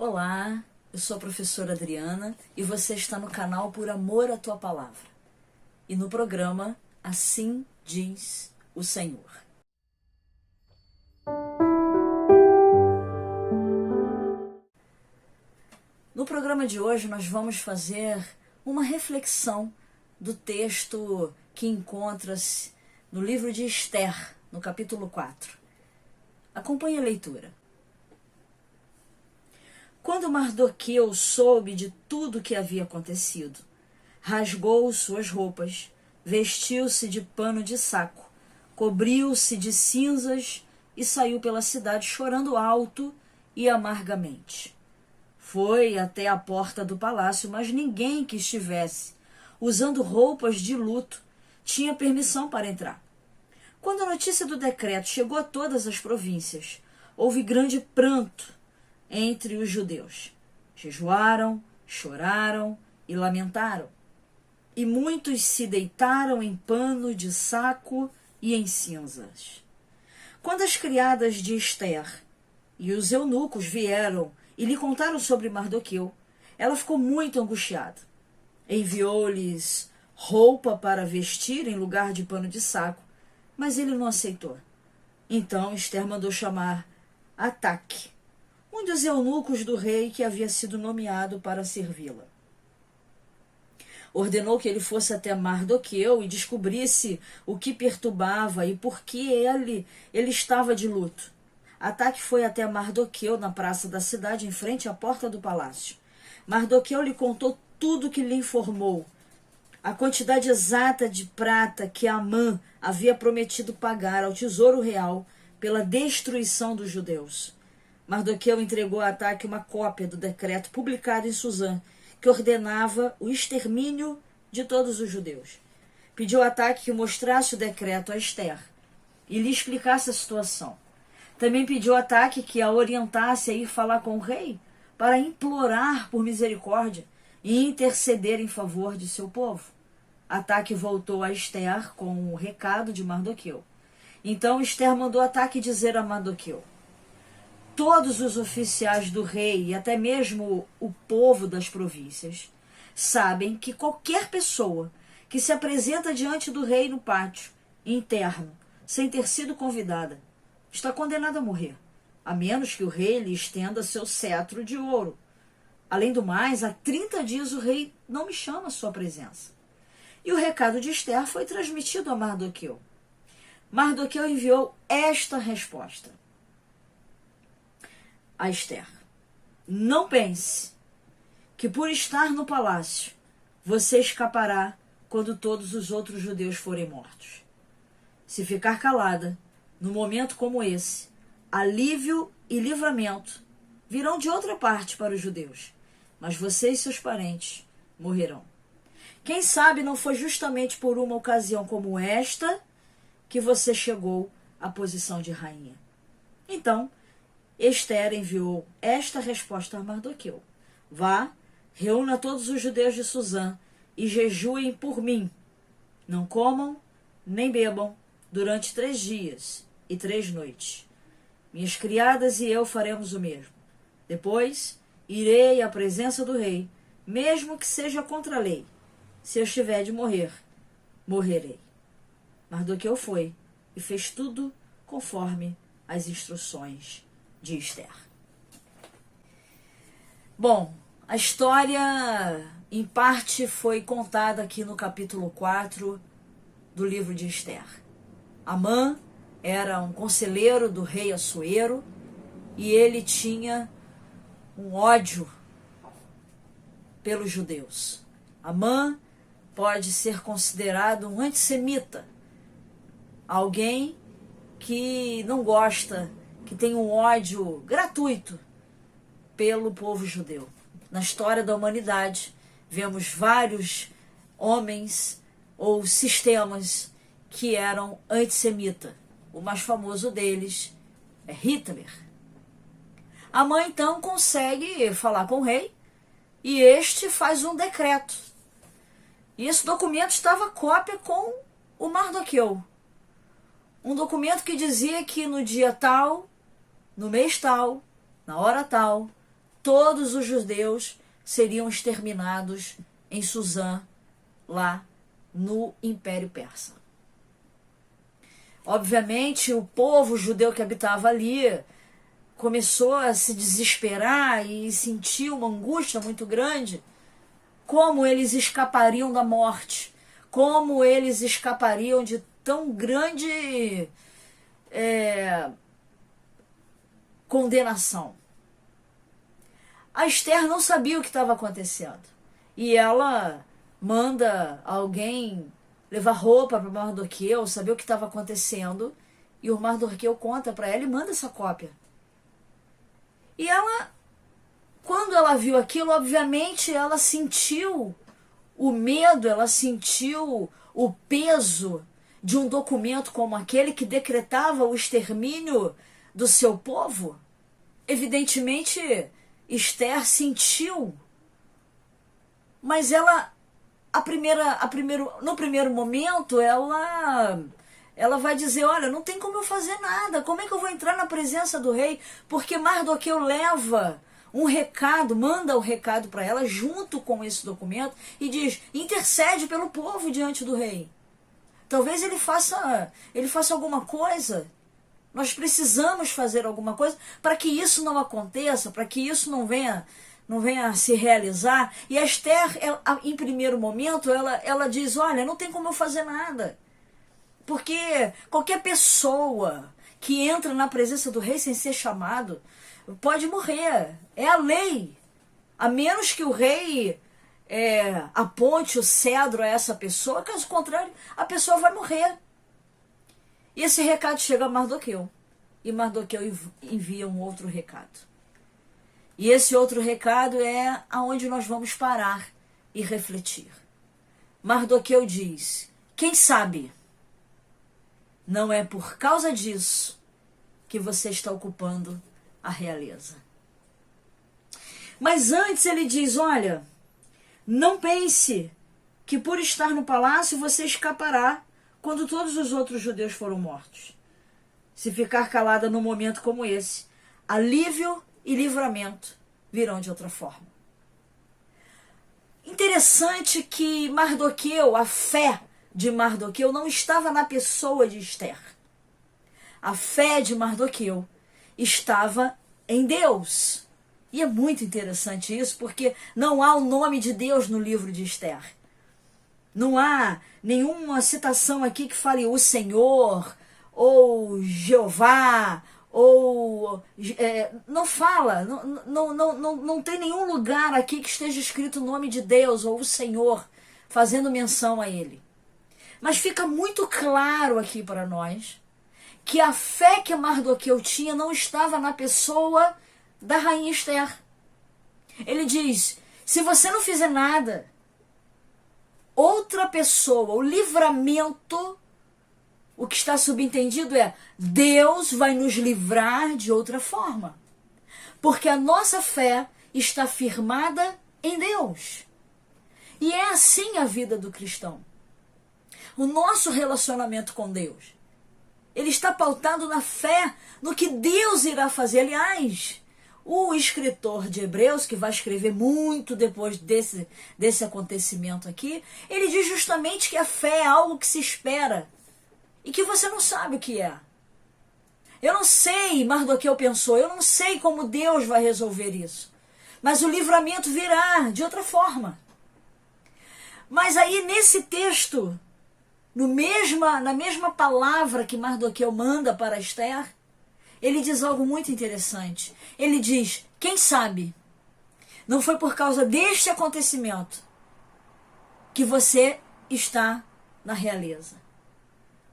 Olá, eu sou a professora Adriana e você está no canal Por Amor à Tua Palavra. E no programa Assim Diz o Senhor. No programa de hoje nós vamos fazer uma reflexão do texto que encontra-se no livro de Esther, no capítulo 4. Acompanhe a leitura. Quando Mardoqueu soube de tudo o que havia acontecido, rasgou suas roupas, vestiu-se de pano de saco, cobriu-se de cinzas e saiu pela cidade chorando alto e amargamente. Foi até a porta do palácio, mas ninguém que estivesse usando roupas de luto tinha permissão para entrar. Quando a notícia do decreto chegou a todas as províncias, houve grande pranto entre os judeus. Jejuaram, choraram e lamentaram. E muitos se deitaram em pano de saco e em cinzas. Quando as criadas de Esther e os eunucos vieram e lhe contaram sobre Mardoqueu, ela ficou muito angustiada. Enviou-lhes roupa para vestir em lugar de pano de saco, mas ele não aceitou. Então Esther mandou chamar Ataque, um dos eunucos do rei que havia sido nomeado para servi-la. Ordenou que ele fosse até Mardoqueu e descobrisse o que perturbava e por que ele estava de luto. Ataque foi até Mardoqueu na praça da cidade, em frente à porta do palácio. Mardoqueu lhe contou tudo o que lhe informou. A quantidade exata de prata que Amã havia prometido pagar ao tesouro real pela destruição dos judeus. Mardoqueu entregou a Ataque uma cópia do decreto publicado em Suzã, que ordenava o extermínio de todos os judeus. Pediu a Ataque que mostrasse o decreto a Esther e lhe explicasse a situação. Também pediu a Ataque que a orientasse a ir falar com o rei para implorar por misericórdia e interceder em favor de seu povo. Ataque voltou a Esther com o recado de Mardoqueu. Então Esther mandou Ataque dizer a Mardoqueu: todos os oficiais do rei e até mesmo o povo das províncias sabem que qualquer pessoa que se apresenta diante do rei no pátio interno, sem ter sido convidada, está condenada a morrer, a menos que o rei lhe estenda seu cetro de ouro. Além do mais, há 30 dias o rei não me chama à sua presença. E o recado de Esther foi transmitido a Mardoqueu. Mardoqueu enviou esta resposta a Esther: não pense que por estar no palácio você escapará quando todos os outros judeus forem mortos. Se ficar calada, num momento como esse, alívio e livramento virão de outra parte para os judeus, mas você e seus parentes morrerão. Quem sabe não foi justamente por uma ocasião como esta que você chegou à posição de rainha. Então, Esther enviou esta resposta a Mardoqueu: vá, reúna todos os judeus de Suzã e jejuem por mim. Não comam nem bebam durante 3 dias e 3 noites. Minhas criadas e eu faremos o mesmo. Depois, irei à presença do rei, mesmo que seja contra a lei. Se eu estiver de morrer, morrerei. Mardoqueu foi e fez tudo conforme as instruções de Esther. Bom, a história em parte foi contada aqui no capítulo 4 do livro de Esther. Amã era um conselheiro do rei Assuero e ele tinha um ódio pelos judeus. Amã pode ser considerado um antissemita, alguém que não gosta, que tem um ódio gratuito pelo povo judeu. Na história da humanidade, vemos vários homens ou sistemas que eram antissemitas. O mais famoso deles é Hitler. Amã então consegue falar com o rei e este faz um decreto. E esse documento estava cópia com o Mardoqueu. Um documento que dizia que no dia tal, no mês tal, na hora tal, todos os judeus seriam exterminados em Suzã, lá no Império Persa. Obviamente, o povo judeu que habitava ali começou a se desesperar e sentiu uma angústia muito grande. Como eles escapariam da morte? Como eles escapariam de tão grande condenação? A Esther não sabia o que estava acontecendo. E ela manda alguém levar roupa para Mardoqueu, saber o que estava acontecendo. E o Mardoqueu conta para ela e manda essa cópia. E ela, quando ela viu aquilo, obviamente ela sentiu o medo, ela sentiu o peso de um documento como aquele que decretava o extermínio do seu povo. Evidentemente, Esther sentiu, mas ela, no primeiro momento, ela vai dizer, olha, não tem como eu fazer nada, como é que eu vou entrar na presença do rei? Porque Mardoqueu leva um recado, manda o recado para ela junto com esse documento e diz, intercede pelo povo diante do rei. Talvez ele faça alguma coisa. Nós precisamos fazer alguma coisa para que isso não aconteça, para que isso não venha a se realizar. E a Esther, em primeiro momento, ela diz, olha, não tem como eu fazer nada. Porque qualquer pessoa que entra na presença do rei sem ser chamado pode morrer. É a lei. A menos que o rei aponte o cedro a essa pessoa, caso contrário, a pessoa vai morrer. E esse recado chega a Mardoqueu. E Mardoqueu envia um outro recado. E esse outro recado é aonde nós vamos parar e refletir. Mardoqueu diz, quem sabe, não é por causa disso que você está ocupando a realeza. Mas antes ele diz, olha, não pense que por estar no palácio você escapará quando todos os outros judeus foram mortos. Se ficar calada num momento como esse, alívio e livramento virão de outra forma. Interessante que Mardoqueu, a fé de Mardoqueu não estava na pessoa de Esther. A fé de Mardoqueu estava em Deus. E é muito interessante isso, porque não há o nome de Deus no livro de Esther. Não há nenhuma citação aqui que fale o Senhor, ou Jeová, ou... não fala, não tem nenhum lugar aqui que esteja escrito o nome de Deus, ou o Senhor, fazendo menção a ele. Mas fica muito claro aqui para nós que a fé que Mardoqueu tinha não estava na pessoa da rainha Esther. Ele diz, se você não fizer nada, outra pessoa, o livramento, o que está subentendido é, Deus vai nos livrar de outra forma. Porque a nossa fé está firmada em Deus. E é assim a vida do cristão. O nosso relacionamento com Deus, ele está pautado na fé, no que Deus irá fazer. Aliás, o escritor de Hebreus, que vai escrever muito depois desse acontecimento aqui, ele diz justamente que a fé é algo que se espera e que você não sabe o que é. Eu não sei, Mardoqueu pensou, eu não sei como Deus vai resolver isso. Mas o livramento virá de outra forma. Mas aí nesse texto, na mesma palavra que Mardoqueu manda para Esther, ele diz algo muito interessante. Ele diz, quem sabe, não foi por causa deste acontecimento que você está na realeza.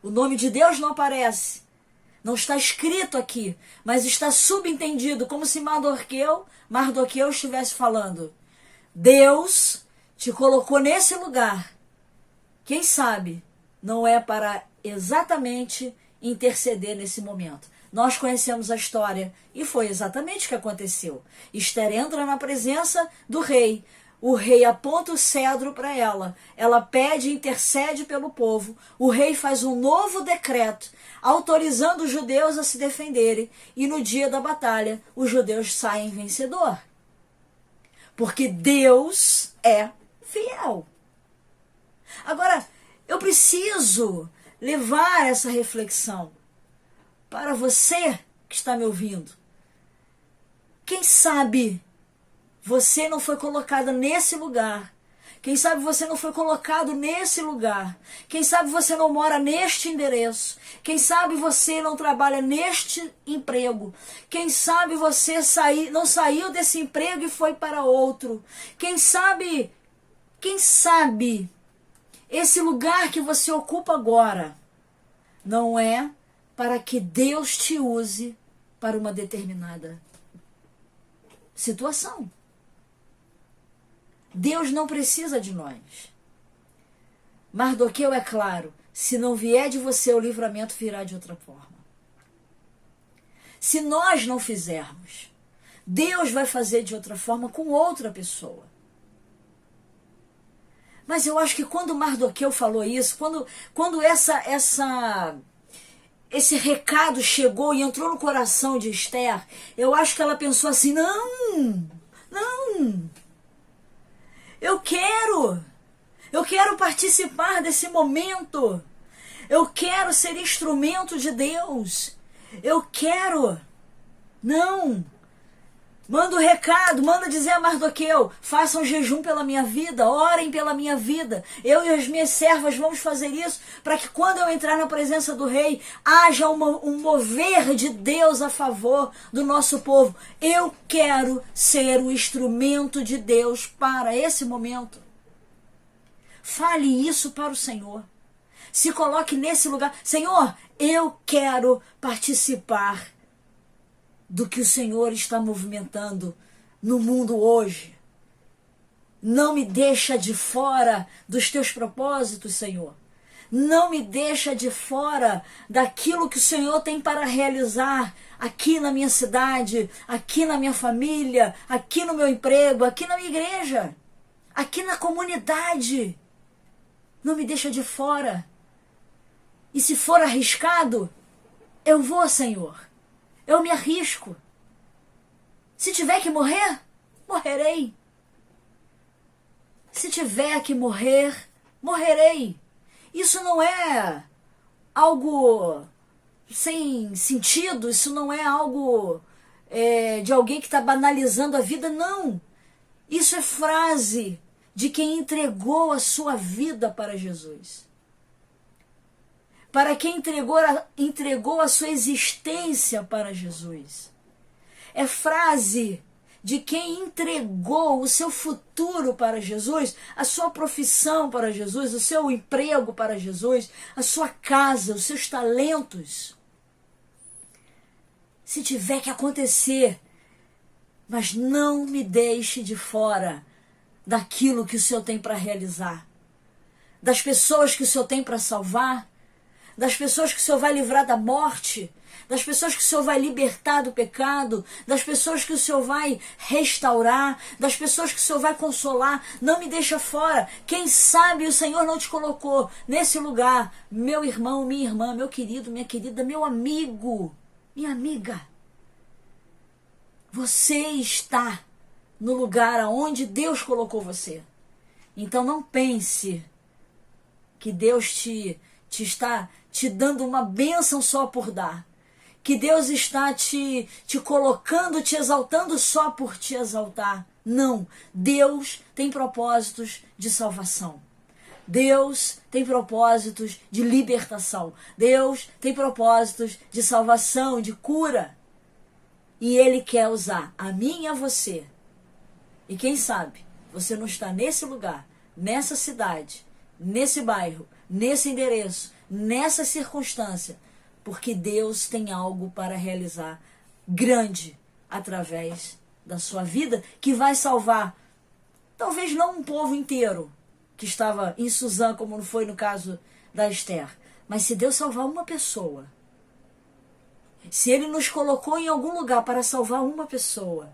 O nome de Deus não aparece, não está escrito aqui, mas está subentendido, como se Mardoqueu estivesse falando. Deus te colocou nesse lugar. Quem sabe não é para exatamente interceder nesse momento. Nós conhecemos a história e foi exatamente o que aconteceu. Esther entra na presença do rei. O rei aponta o cedro para ela. Ela pede e intercede pelo povo. O rei faz um novo decreto, autorizando os judeus a se defenderem. E no dia da batalha, os judeus saem vencedor. porque Deus é fiel. Agora, eu preciso levar essa reflexão para você que está me ouvindo. Quem sabe você não foi colocada nesse lugar. Quem sabe você não foi colocado nesse lugar. Quem sabe você não mora neste endereço. Quem sabe você não trabalha neste emprego. Quem sabe você não saiu desse emprego e foi para outro. Quem sabe esse lugar que você ocupa agora não é para que Deus te use para uma determinada situação. Deus não precisa de nós. Mardoqueu, é claro, se não vier de você, o livramento virá de outra forma. Se nós não fizermos, Deus vai fazer de outra forma com outra pessoa. Mas eu acho que quando Mardoqueu falou isso, quando esse recado chegou e entrou no coração de Esther, eu acho que ela pensou assim, não, eu quero participar desse momento, eu quero ser instrumento de Deus, não. Manda o recado, manda dizer a Mardoqueu, façam jejum pela minha vida, orem pela minha vida. Eu e as minhas servas vamos fazer isso para que quando eu entrar na presença do rei, haja um mover de Deus a favor do nosso povo. Eu quero ser o instrumento de Deus para esse momento. Fale isso para o Senhor. Se coloque nesse lugar. Senhor, eu quero participar do que o Senhor está movimentando no mundo hoje. Não me deixa de fora dos teus propósitos, Senhor. Não me deixa de fora daquilo que o Senhor tem para realizar aqui na minha cidade, aqui na minha família, aqui no meu emprego, aqui na minha igreja, aqui na comunidade. Não me deixa de fora. E se for arriscado, eu vou, Senhor. Eu me arrisco. Se tiver que morrer, morrerei. Se tiver que morrer, morrerei. Isso não é algo sem sentido, isso não é algo de alguém que está banalizando a vida, não. Isso é frase de quem entregou a sua vida para Jesus. Para quem entregou a sua existência para Jesus. É frase de quem entregou o seu futuro para Jesus, a sua profissão para Jesus, o seu emprego para Jesus, a sua casa, os seus talentos. Se tiver que acontecer, mas não me deixe de fora daquilo que o Senhor tem para realizar, das pessoas que o Senhor tem para salvar, das pessoas que o Senhor vai livrar da morte, das pessoas que o Senhor vai libertar do pecado, das pessoas que o Senhor vai restaurar, das pessoas que o Senhor vai consolar. Não me deixa fora. Quem sabe o Senhor não te colocou nesse lugar, meu irmão, minha irmã, meu querido, minha querida, meu amigo, minha amiga. Você está no lugar aonde Deus colocou você. Então não pense que Deus te está te dando uma bênção só por dar. Que Deus está te colocando, te exaltando só por te exaltar. Não. Deus tem propósitos de salvação. Deus tem propósitos de libertação. Deus tem propósitos de salvação, de cura. E Ele quer usar a mim e a você. E quem sabe você não está nesse lugar, nessa cidade, nesse bairro, nesse endereço, nessa circunstância, porque Deus tem algo para realizar grande através da sua vida, que vai salvar, talvez não um povo inteiro, que estava em Suzã, como não foi no caso da Esther, mas se Deus salvar uma pessoa, se Ele nos colocou em algum lugar para salvar uma pessoa,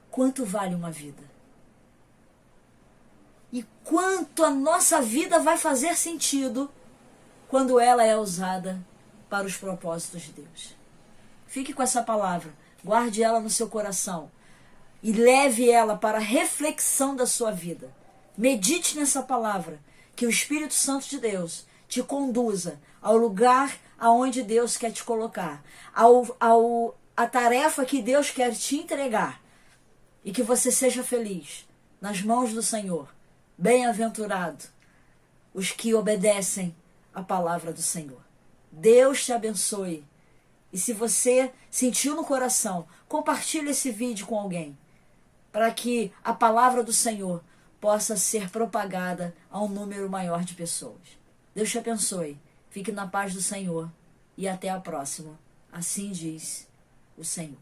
quanto vale uma vida? E quanto a nossa vida vai fazer sentido quando ela é usada para os propósitos de Deus. Fique com essa palavra, guarde ela no seu coração. e leve ela para a reflexão da sua vida. Medite nessa palavra, que o Espírito Santo de Deus te conduza ao lugar aonde Deus quer te colocar, a tarefa que Deus quer te entregar, e que você seja feliz nas mãos do Senhor. Bem-aventurado os que obedecem a palavra do Senhor. Deus te abençoe. E se você sentiu no coração, compartilhe esse vídeo com alguém, para que a palavra do Senhor possa ser propagada a um número maior de pessoas. Deus te abençoe. Fique na paz do Senhor e até a próxima. Assim diz o Senhor.